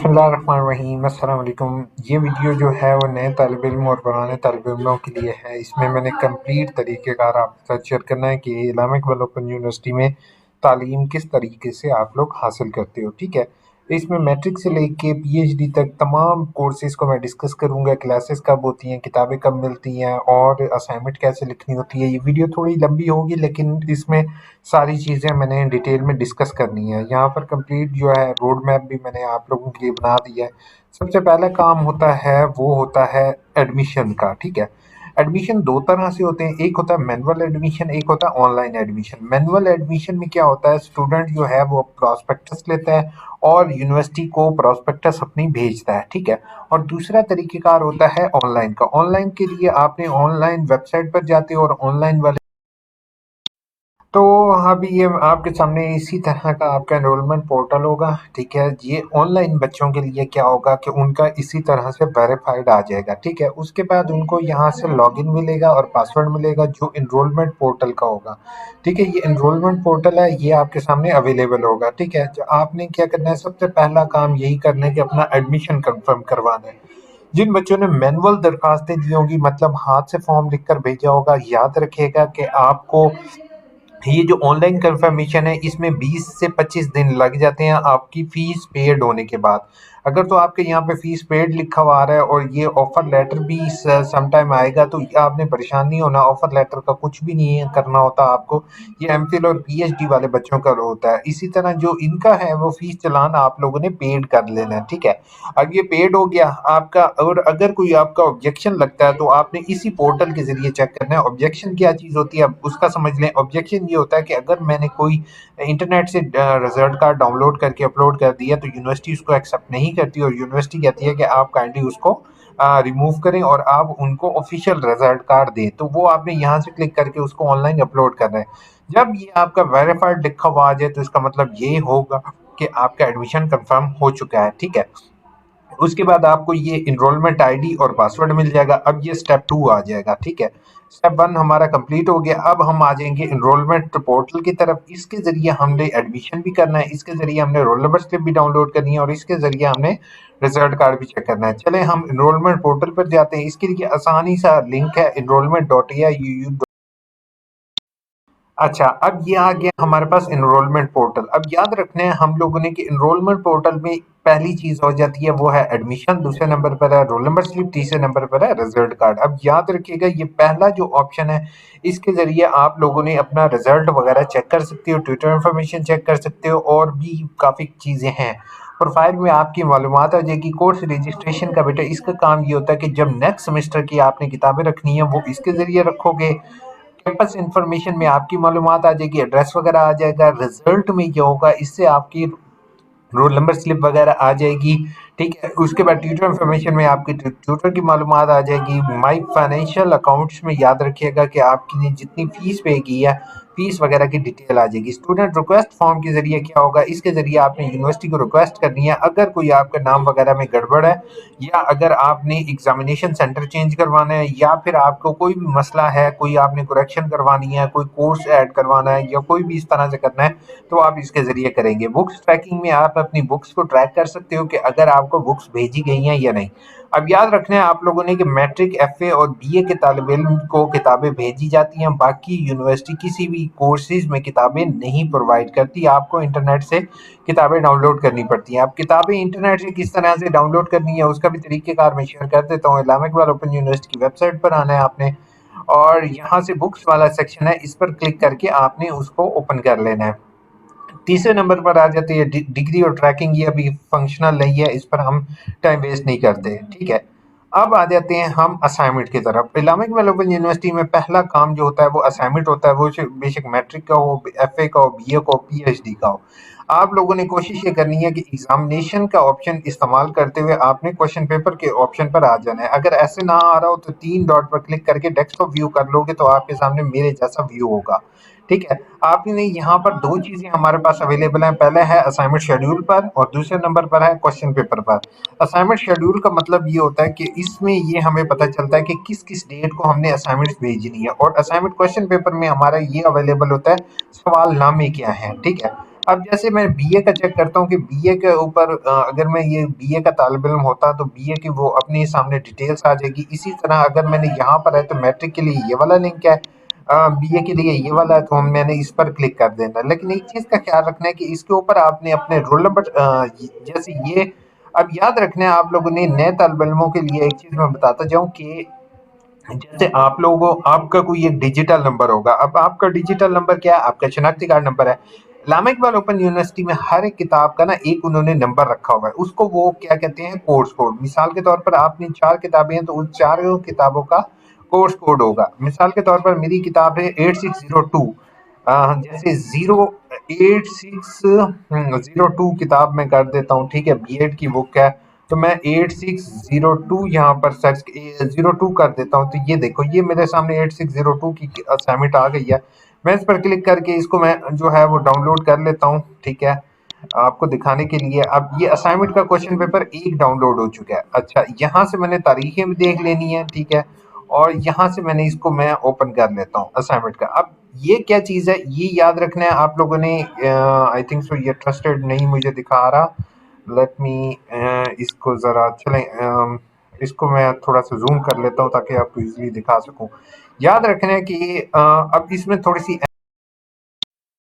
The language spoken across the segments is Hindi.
बिस्मिल्लाहिर्रहमानिर्रहीम अस्सलाम वालेकुम। ये वीडियो जो है वो नए तालिब इल्म और पुराने तालिब इल्मों के लिए है। इसमें मैंने कंप्लीट तरीक़ेकार आपके साथ शेयर करना है कि इस्लामिक डेवलपमेंट यूनिवर्सिटी में तालीम किस तरीके से आप लोग हासिल करते हो, ठीक है। इसमें मैट्रिक से लेके पीएचडी तक तमाम कोर्सेज़ को मैं डिस्कस करूँगा। क्लासेस कब होती हैं, किताबें कब मिलती हैं और असाइनमेंट कैसे लिखनी होती है। ये वीडियो थोड़ी लंबी होगी लेकिन इसमें सारी चीज़ें मैंने डिटेल में डिस्कस करनी है। यहाँ पर कंप्लीट जो है रोड मैप भी मैंने आप लोगों के लिए बना दिया है। सबसे पहला काम होता है वो होता है एडमिशन का, ठीक है। एडमिशन 2 तरह से होते हैं, एक होता है मैनुअल एडमिशन, एक होता है ऑनलाइन एडमिशन। मैनुअल एडमिशन में क्या होता है, स्टूडेंट जो है वो प्रॉस्पेक्टस लेता है और यूनिवर्सिटी को प्रॉस्पेक्टस अपनी भेजता है, ठीक है। और दूसरा तरीक़ेकार होता है ऑनलाइन का। ऑनलाइन के लिए आपने ऑनलाइन वेबसाइट पर जाते हो और ऑनलाइन वाले तो अभी ये आपके सामने इसी तरह का आपका एनरोलमेंट पोर्टल होगा, ठीक है। ये ऑनलाइन बच्चों के लिए क्या होगा कि उनका इसी तरह से वेरिफाइड आ जाएगा, ठीक है। उसके बाद उनको यहाँ से लॉगिन मिलेगा और पासवर्ड मिलेगा जो एनरोलमेंट पोर्टल का होगा, ठीक है। ये एनरोलमेंट पोर्टल है, ये आपके सामने अवेलेबल होगा, ठीक है। जो आपने क्या करना है, सबसे पहला काम यही करना है कि अपना एडमिशन कंफर्म करवाना है। जिन बच्चों ने मैनुअल दरखास्तें दी होंगी, मतलब हाथ से फॉर्म लिखकर भेजा होगा, याद रखिएगा कि आपको ये जो ऑनलाइन कंफर्मेशन है इसमें 20 से 25 दिन लग जाते हैं आपकी फीस पेड होने के बाद। अगर तो आपके यहाँ पे फीस पेड लिखा हुआ आ रहा है और ये ऑफर लेटर भी सम टाइम आएगा तो आपने परेशान नहीं होना। ऑफर लेटर का कुछ भी नहीं है करना होता आपको, ये एमफिल और पीएचडी वाले बच्चों का होता है। इसी तरह जो इनका है वो फीस चालान आप लोगों ने पेड कर लेना है, ठीक है। अब ये पेड हो गया आपका, और अगर कोई आपका ऑब्जेक्शन लगता है तो आपने इसी पोर्टल के ज़रिए चेक करना है। ऑब्जेक्शन क्या चीज़ होती है अब उसका समझ लें। ऑब्जेक्शन ये होता है कि अगर मैंने कोई इंटरनेट से रिजल्ट कार्ड डाउनलोड करके अपलोड कर दिया तो यूनिवर्सिटी उसको एक्सेप्ट नहीं करती और यूनिवर्सिटी कहती है कि आप काइंडली उसको रिमूव करें और आप उनको ऑफिशियल रिजल्ट कार्ड दें। तो वो आपने यहाँ से क्लिक करके उसको ऑनलाइन अपलोड करना है। जब ये आपका वेरीफाइड लिखा हुआ आ जाए तो इसका मतलब ये होगा कि आपका एडमिशन कंफर्म हो चुका है, ठीक है। उसके बाद आपको ये एनरोलमेंट आईडी और पासवर्ड मिल जाएगा। अब ये स्टेप 2 आ जाएगा, ठीक है। स्टेप 1 हमारा कंप्लीट हो गया। अब हम आ जाएंगे एनरोलमेंट पोर्टल की तरफ। इसके ज़रिए हमने एडमिशन भी करना है, इसके ज़रिए हमने रोल नंबर स्लिप भी डाउनलोड करनी है और इसके ज़रिए हमने रिजल्ट कार्ड भी चेक करना है। चलें हम एनरोलमेंट पोर्टल पर जाते हैं। इसके लिए आसानी सा लिंक है enrollment.aiuu। अच्छा, अब ये आ गया हमारे पास एनरोलमेंट पोर्टल। अब याद रखना है हम लोगों ने कि एनरोलमेंट पोर्टल में पहली चीज़ हो जाती है वो है एडमिशन, दूसरे नंबर पर है रोल नंबर स्लिप, तीसरे नंबर पर है रिजल्ट कार्ड। अब याद रखिएगा ये पहला जो ऑप्शन है इसके ज़रिए आप लोगों ने अपना रिजल्ट वगैरह चेक कर सकते हो, ट्विटर इन्फॉर्मेशन चेक कर सकते हो और भी काफ़ी चीज़ें हैं। प्रोफाइल में आपकी मालूमात आ जाएगी। कोर्स रजिस्ट्रेशन का बेटा इसका काम ये होता है कि जब नेक्स्ट सेमेस्टर की आपने किताबें रखनी है वो इसके ज़रिए रखोगे। कैंपस इन्फॉर्मेशन में आपकी मालूमात आ जाएगी, एड्रेस वगैरह आ जाएगा। रिजल्ट में क्या होगा, इससे आपकी रोल नंबर स्लिप वगैरह आ जाएगी, ठीक है। उसके बाद ट्यूटर इन्फॉर्मेशन में आपकी ट्यूटर की मालूमात आ जाएगी। माई फाइनेंशियल अकाउंट्स में याद रखिएगा कि आपकी जितनी फीस पे की है फीस वगैरह की डिटेल आ जाएगी। स्टूडेंट रिक्वेस्ट फॉर्म के जरिए क्या होगा, इसके जरिए आपने यूनिवर्सिटी को रिक्वेस्ट करनी है अगर कोई आपका नाम वगैरह में गड़बड़ है या अगर आपने एग्जामिनेशन सेंटर चेंज करवाना है या फिर आपको कोई भी मसला है, कोई आपने करेक्शन करवानी है, कोई कोर्स ऐड करवाना है या कोई भी इस तरह से करना है तो आप इसके ज़रिए करेंगे। बुक्स ट्रैकिंग में आप अपनी बुक्स को ट्रैक कर सकते हो कि अगर आपको बुक्स भेजी गई हैं या नहीं। अब याद रखना है आप लोगों ने कि मैट्रिक, एफए और बीए के तालिब इल्म को किताबें भेजी जाती हैं। बाकी यूनिवर्सिटी किसी भी कोर्सेज़ में किताबें नहीं प्रोवाइड करती, आपको इंटरनेट से किताबें डाउनलोड करनी पड़ती हैं। अब किताबें इंटरनेट से किस तरह से डाउनलोड करनी है उसका भी तरीक़ेकार मैं शेयर कर देता हूँ। इस्लामिक इकबाल ओपन यूनिवर्सिटी की वेबसाइट पर आना है आपने और यहाँ से बुक्स वाला सेक्शन है, इस पर क्लिक करके आपने उसको ओपन कर लेना है। तीसरे नंबर पर आ जाती है डिग्री और ट्रैकिंग। ये अभी फंक्शनल नहीं है, इस पर हम टाइम वेस्ट नहीं करते, ठीक है। अब आ जाते हैं हम असाइनमेंट की तरफ। इस्लामिक ओपन यूनिवर्सिटी में पहला काम जो होता है वो असाइनमेंट होता है, वो बेशक मैट्रिक का हो, एफए का हो, बीए का हो, पीएचडी का हो। आप लोगों ने कोशिश ये करनी है कि एग्जामिनेशन का ऑप्शन इस्तेमाल करते हुए आपने क्वेश्चन पेपर के ऑप्शन पर आ जाना है। अगर ऐसे ना आ रहा हो तो 3 डॉट पर क्लिक करके डेस्कटॉप व्यू कर लोगे तो आपके सामने मेरे जैसा व्यू होगा, ठीक है। आपने यहाँ पर 2 चीज़ें हमारे पास अवेलेबल हैं। पहले है असाइनमेंट शेड्यूल पर और दूसरे नंबर पर है क्वेश्चन पेपर पर। असाइनमेंट शेड्यूल का मतलब ये होता है कि इसमें ये हमें पता चलता है कि किस-किस डेट को हमने असाइनमेंट्स भेजनी है और असाइनमेंट क्वेश्चन पेपर में हमारा ये अवेलेबल होता है सवालनामे क्या हैं, ठीक है। अब जैसे मैं बीए का चेक करता हूँ कि बीए के ऊपर अगर मैं ये बीए का तालिब इल्म होता तो बीए की वो अपने सामने डिटेल्स आ जाएगी। इसी तरह अगर मैंने यहाँ पर है तो मैट्रिक के लिए ये वाला लिंक है, बीए के लिए ये वाला है, तो मैंने इस पर क्लिक कर देना है। लेकिन एक चीज़ का ख्याल रखना है कि इसके ऊपर आपने अपने रोल नंबर जैसे ये अब याद रखना है आप लोगों ने नए तालिब इल्मों के लिए। एक चीज़ मैं बताता जाऊँ कि जैसे आप लोगों आपका कोई एक डिजिटल नंबर होगा। अब आपका डिजिटल नंबर क्या है? आपका शनाख्ती कार्ड नंबर है। इस्लामिक इकबाल ओपन यूनिवर्सिटी में हर एक किताब का ना एक उन्होंने नंबर रखा हुआ है, उसको वो क्या कहते हैं, कोर्स कोड। मिसाल के तौर पर आपने 4 किताबें हैं तो उन चारों किताबों का कोर्स कोड होगा। मिसाल के तौर पर मेरी किताब है 8602, जैसे 08602 किताब में कर देता हूँ, ठीक है, बीएड की बुक है, तो मैं 8602 यहाँ पर सर्च 02 कर देता हूँ, तो ये देखो ये मेरे सामने 8602 की असाइनमेंट आ गई है। मैं इस पर क्लिक करके इसको मैं जो है वो डाउनलोड कर लेता हूँ, ठीक है, आपको दिखाने के लिए। अब ये असाइनमेंट का क्वेश्चन पेपर एक डाउनलोड हो चुका है। अच्छा, यहाँ से मैंने तारीखें भी देख लेनी है, ठीक है, और यहाँ से मैंने इसको मैं ओपन कर लेता हूँ असाइनमेंट का। अब ये क्या चीज़ है, ये याद रखना है आप लोगों ने। आई थिंक सो ये ट्रस्टेड नहीं मुझे दिखा रहा। लेट मी इसको ज़रा चलें, इसको मैं थोड़ा सा जूम कर लेता हूँ ताकि आपको इजीली दिखा सकूँ। याद रखना है कि अब इसमें थोड़ी सी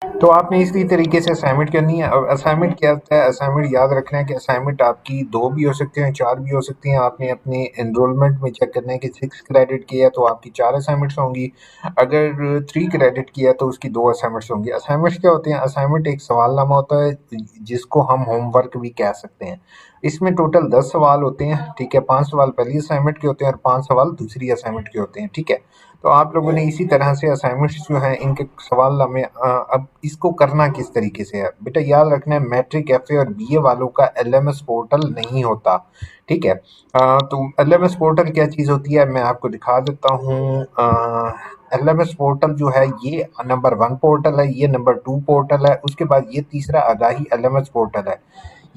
तो आपने इसी तरीके से असाइनमेंट करनी है। अब असाइनमेंट क्या होता है, असाइनमेंट याद रखना है कि असाइनमेंट आपकी 2 भी हो सकते हैं, 4 भी हो सकती हैं। आपने अपने एनरोलमेंट में चेक करना है कि 6 क्रेडिट की है तो आपकी 4 असाइनमेंट्स होंगी। अगर 3 क्रेडिट की है तो उसकी 2 असाइनमेंट्स होंगी। असाइनमेंट्स क्या होते हैं? असाइनमेंट एक सवालनामा होता है जिसको हम होमवर्क भी कह सकते हैं। इसमें टोटल 10 सवाल होते हैं, ठीक है, 5 सवाल पहली असाइनमेंट के होते हैं और 5 सवाल दूसरी असाइनमेंट के होते हैं, ठीक है। तो आप लोगों ने इसी तरह से असाइनमेंट्स जो हैं इनके सवाल में अब इसको करना किस तरीके से है बेटा, याद रखना है मैट्रिक एफए और बीए वालों का एलएमएस पोर्टल नहीं होता, ठीक है। तो एलएमएस पोर्टल क्या चीज़ होती है मैं आपको दिखा देता हूँ। एलएमएस पोर्टल जो है ये नंबर 1 पोर्टल है, ये नंबर 2 पोर्टल है, उसके बाद ये तीसरा आगाही एलएमएस पोर्टल है।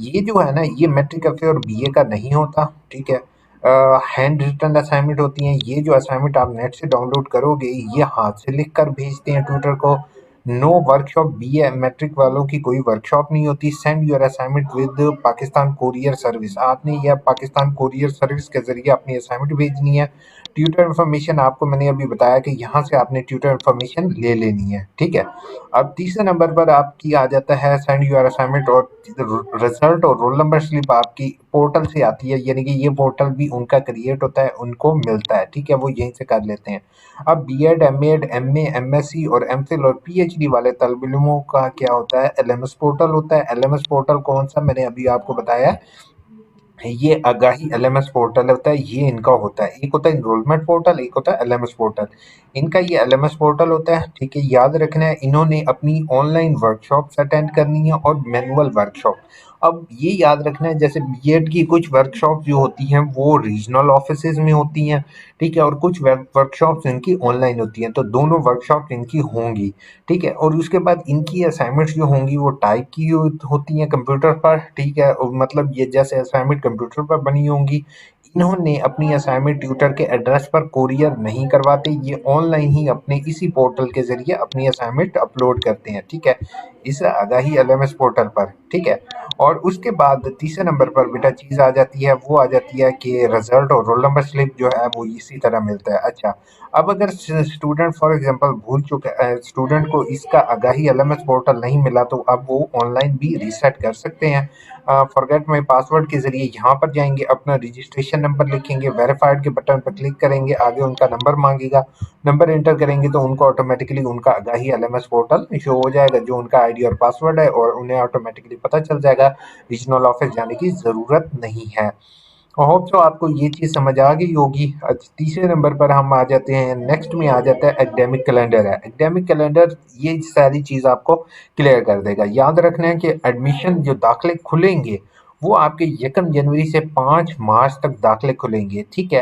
ये जो है ना ये मैट्रिक एफए और बीए का नहीं होता, ठीक है। हैंड रिटन असाइनमेंट होती हैं। ये जो असाइनमेंट आप नेट से डाउनलोड करोगे ये हाथ से लिख कर भेजते हैं ट्यूटर को। नो वर्कशॉप, बीए मैट्रिक वालों की कोई वर्कशॉप नहीं होती। Send your assignment with Pakistan courier service, आपने यह पाकिस्तान कोरियर सर्विस के जरिए अपनी असाइनमेंट भेजनी है। ट्यूटर इन्फॉर्मेशन आपको मैंने अभी बताया कि यहाँ से आपने ट्यूटर इन्फॉर्मेशन ले लेनी है, ठीक है। अब तीसरे नंबर पर आपकी आ जाता है सेंड योर असाइनमेंट, और रिजल्ट और रोल नंबर स्लिप आपकी पोर्टल से आती है, यानी कि ये पोर्टल भी उनका क्रिएट होता है, उनको मिलता है, ठीक है, वो यहीं से कर लेते हैं। अब बीएड, एमएड, एमए, एमएससी और एमफिल और पीएचडी वाले तल्ब इल्मों का क्या होता है, एलएमएस पोर्टल होता है। एलएमएस पोर्टल कौन सा, मैंने अभी आपको बताया, ये आगाही एलएमएस पोर्टल होता है, ये इनका होता है। एक होता है इनरोलमेंट पोर्टल, एक होता है एलएमएस पोर्टल। इनका ये एलएमएस पोर्टल होता है, ठीक है। याद रखना है इन्होंने अपनी ऑनलाइन वर्कशॉप्स अटेंड करनी है और मैनुअल वर्कशॉप। अब ये याद रखना है जैसे बीएड की कुछ वर्कशॉप जो होती हैं वो रीजनल ऑफिसेज में होती हैं, ठीक है, और कुछ वर्कशॉप्स इनकी ऑनलाइन होती हैं, तो दोनों वर्कशॉप इनकी होंगी, ठीक है। और उसके बाद इनकी असाइनमेंट्स जो होंगी वो टाइप की होती हैं कंप्यूटर पर, ठीक है, और मतलब ये जैसे असाइनमेंट कंप्यूटर पर बनी होंगी। इन्होंने अपनी असाइनमेंट ट्यूटर के एड्रेस पर कोरियर नहीं करवाते, ये ऑनलाइन ही अपने इसी पोर्टल के जरिए अपनी असाइनमेंट अपलोड करते हैं, ठीक है, इस आगाही एलएमएस पोर्टल पर, ठीक है। और उसके बाद तीसरे नंबर पर बेटा चीज़ आ जाती है, वो आ जाती है कि रिजल्ट और रोल नंबर स्लिप जो है वो इसी तरह मिलता है। अच्छा, अब अगर स्टूडेंट फॉर एग्जांपल भूल चुके, स्टूडेंट को इसका आगाही एलएमएस पोर्टल नहीं मिला तो अब वो ऑनलाइन भी रीसेट कर सकते हैं। फॉरगेट माई पासवर्ड के ज़रिए यहाँ पर जाएंगे, अपना रजिस्ट्रेशन नंबर लिखेंगे, वेरीफाइड के बटन पर क्लिक करेंगे, आगे उनका नंबर मांगेगा, नंबर एंटर करेंगे तो उनको ऑटोमेटिकली उनका आगाही एलएमएस पोर्टल शो हो जाएगा, जो उनका आईडी और पासवर्ड है, और उन्हें ऑटोमेटिकली पता चल जाएगा, रीजनल ऑफिस जाने की ज़रूरत नहीं है। होप सो आपको ये चीज़ समझ आ गई होगी। तीसरे नंबर पर हम आ जाते हैं, नेक्स्ट में आ जाता है एकेडमिक कैलेंडर है। एकेडमिक कैलेंडर ये सारी चीज़ आपको क्लियर कर देगा। याद रखना है कि एडमिशन जो दाखिले खुलेंगे वो आपके 1 जनवरी से 5 मार्च तक दाखिले खुलेंगे, ठीक है,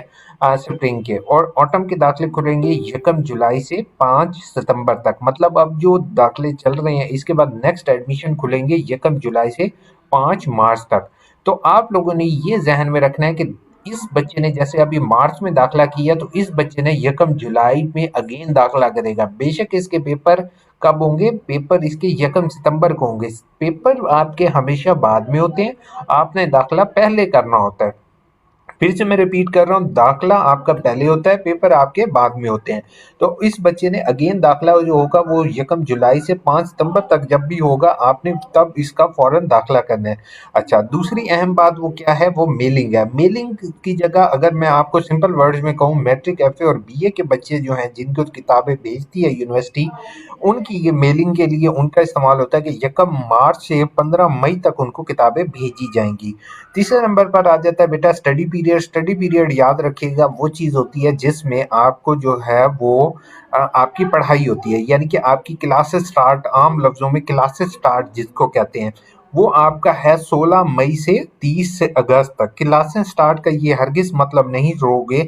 स्प्रिंग के, और ऑटम के दाखिले खुलेंगे 1 जुलाई से 5 सितंबर तक। मतलब अब जो दाखिले चल रहे हैं इसके बाद नेक्स्ट एडमिशन खुलेंगे 1 जुलाई से 5 मार्च तक। तो आप लोगों ने ये ज़हन में रखना है कि इस बच्चे ने जैसे अभी मार्च में दाखिला किया तो इस बच्चे ने 1 जुलाई में अगेन दाखिला करेगा। बेशक इसके पेपर कब होंगे पेपर? इसके 1 सितंबर को होंगे। पेपर आपके हमेशा बाद में होते हैं, आपने दाखिला पहले करना होता है। फिर से मैं रिपीट कर रहा हूँ, दाखिला आपका पहले होता है, पेपर आपके बाद में होते हैं। तो इस बच्चे ने अगेन दाखिला जो होगा वो 1 जुलाई से 5 सितंबर तक जब भी होगा आपने तब इसका फौरन दाखिला करना है। अच्छा, दूसरी अहम बात वो क्या है, वो मेलिंग है। मेलिंग की जगह अगर मैं आपको सिंपल वर्ड्स में कहूँ, मैट्रिक, एफए और बीए के बच्चे जो हैं जिनको किताबें भेजती है यूनिवर्सिटी, उनकी ये मेलिंग के लिए उनका इस्तेमाल होता है कि 1 मार्च से 15 मई तक उनको किताबें भेजी जाएंगी। तीसरे नंबर पर आ जाता है बेटा स्टडी पीरियड। स्टडी पीरियड याद रखिएगा वो चीज़ होती है जिसमें आपको जो है वो आपकी पढ़ाई होती है, यानी कि आपकी क्लासेस स्टार्ट, आम लफ्ज़ों में क्लासेस स्टार्ट जिसको कहते हैं, वो आपका है 16 मई से 30 से अगस्त तक। क्लासेस स्टार्ट का ये हरगिज़ मतलब नहीं लोगे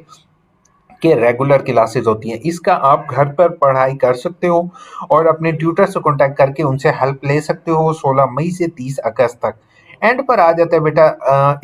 कि रेगुलर क्लासेस होती हैं। इसका आप घर पर पढ़ाई कर सकते हो और अपने ट्यूटर से कॉन्टैक्ट करके उनसे हेल्प ले सकते हो 16 मई से 30 अगस्त तक। एंड पर आ जाता है बेटा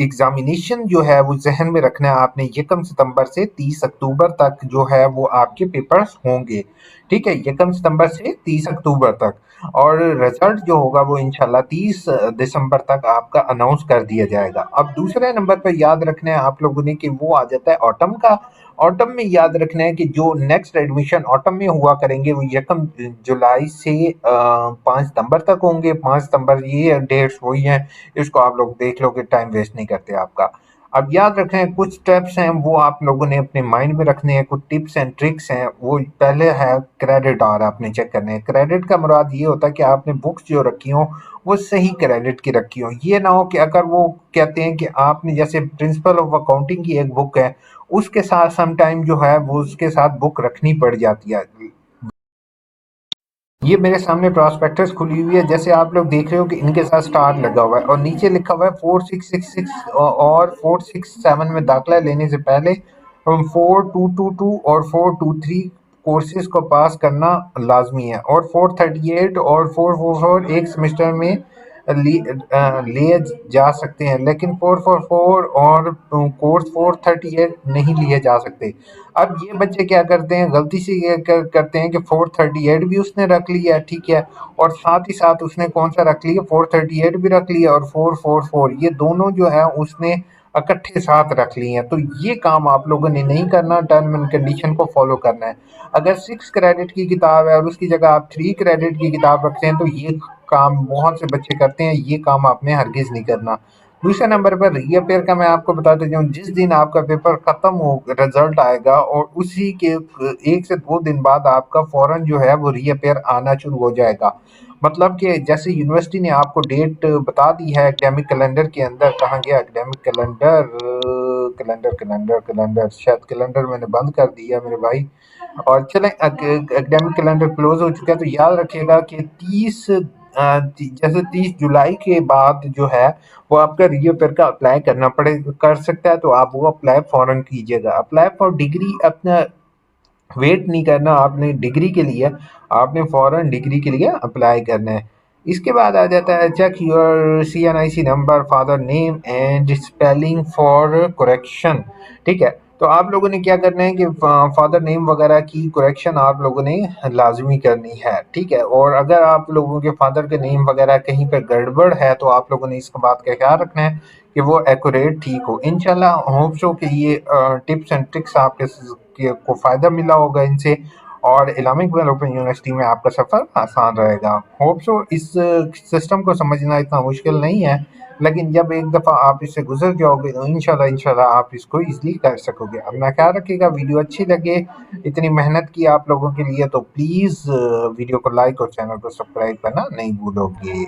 एग्जामिनेशन जो है वो जहन में रखना है आपने, 1 सितंबर से 30 अक्टूबर तक जो है वो आपके पेपर्स होंगे। ठीक है, 1 सितंबर से 30 अक्टूबर तक। और रिजल्ट जो होगा वो इंशाल्लाह 30 दिसंबर तक आपका अनाउंस कर दिया जाएगा। अब दूसरे नंबर पर याद रखना है आप लोगों ने कि वो आ जाता है ऑटम का। ऑटम में याद रखना है कि जो नेक्स्ट एडमिशन ऑटम में हुआ करेंगे वो 1 जुलाई से 5 सितंबर तक होंगे। 5 सितंबर ये डेट्स वही हैं, इसको आप लोग देख लो कि टाइम वेस्ट नहीं करते आपका। अब याद रखना है कुछ स्टेप्स हैं वो आप लोगों ने अपने माइंड में रखने हैं, कुछ टिप्स एंड ट्रिक्स हैं। वो पहले है क्रेडिट आवर आपने चेक करने हैं। क्रेडिट का मुराद ये होता है कि आपने बुक्स जो रखी हो वो सही क्रेडिट की रखी हो। ये ना हो कि अगर वो कहते हैं कि आपने, जैसे प्रिंसिपल ऑफ अकाउंटिंग की एक बुक है, उसके साथ सम टाइम जो है वो उसके साथ बुक रखनी पड़ जाती है। ये मेरे सामने प्रॉस्पेक्टस खुली हुई है, जैसे आप लोग देख रहे हो कि इनके साथ स्टार लगा हुआ है और नीचे लिखा हुआ है 4666 और 467 में दाखिला लेने से पहले 4222 और 423 कोर्सेज को पास करना लाजमी है और 438 और 444 एक सेमेस्टर में लिए जा सकते हैं, लेकिन 444 और कोर्स 438 नहीं लिए जा सकते। अब ये बच्चे क्या करते हैं, गलती से ये करते हैं कि 438 भी उसने रख लिया, ठीक है, और साथ ही साथ उसने कौन सा रख लिया, 438 भी रख लिया और 444 ये दोनों जो है उसने इकट्ठे साथ रख लिए हैं। तो ये काम आप लोगों ने नहीं करना, टर्म एंड कंडीशन को फॉलो करना है। अगर 6 क्रेडिट की किताब है और उसकी जगह आप 3 क्रेडिट की किताब रखते हैं तो ये काम बहुत से बच्चे करते हैं, ये काम आपने हरगिज नहीं करना। दूसरे नंबर पर रीअपेयर का मैं आपको बताते जाऊँ, जिस दिन आपका पेपर खत्म हो रिजल्ट आएगा और उसी के 1 से 2 दिन बाद आपका फौरन जो है वो रीअपेयर आना शुरू हो जाएगा। मतलब कि जैसे यूनिवर्सिटी ने आपको डेट बता दी है एकेडमिक कैलेंडर के अंदर, कहाँ गया academic calendar, calendar calendar calendar, शायद कैलेंडर मैंने बंद कर दिया मेरे भाई। और चलें, एकेडमिक कैलेंडर क्लोज हो चुका है तो याद रखिएगा कि 30 जैसे 30 जुलाई के बाद जो है वो आपका रीअपेयर का अप्लाई करना पड़े कर सकता है, तो आप वो अप्लाई फौरन कीजिएगा। अप्लाई फॉर डिग्री अपना वेट नहीं करना आपने डिग्री के लिए, आपने फौरन डिग्री के लिए अप्लाई करना है। इसके बाद आ जाता है check your CNIC number, father name and spelling for correction. ठीक है, तो आप लोगों ने क्या करना है कि फादर नेम वगैरह की करेक्शन आप लोगों ने लाजमी करनी है। ठीक है, और अगर आप लोगों के फादर के नेम वगैरह कहीं पर गड़बड़ है तो आप लोगों ने इसका बात का ख्याल रखना है कि वो एक्यूरेट ठीक हो। इंशाल्लाह होप सो कि ये टिप्स एंड ट्रिक्स आपके को फ़ायदा मिला होगा इनसे और इस्लामिक डेवलपमेंट यूनिवर्सिटी में आपका सफ़र आसान रहेगा। होप सो इस सिस्टम को समझना इतना मुश्किल नहीं है, लेकिन जब एक दफ़ा आप इससे गुजर जाओगे तो इंशाल्लाह इंशाल्लाह आप इसको ईजिली कर सकोगे। अपना ख्याल रखिएगा, वीडियो अच्छी लगे, इतनी मेहनत की आप लोगों के लिए, तो प्लीज़ वीडियो को लाइक और चैनल को सब्सक्राइब करना नहीं भूलोगे।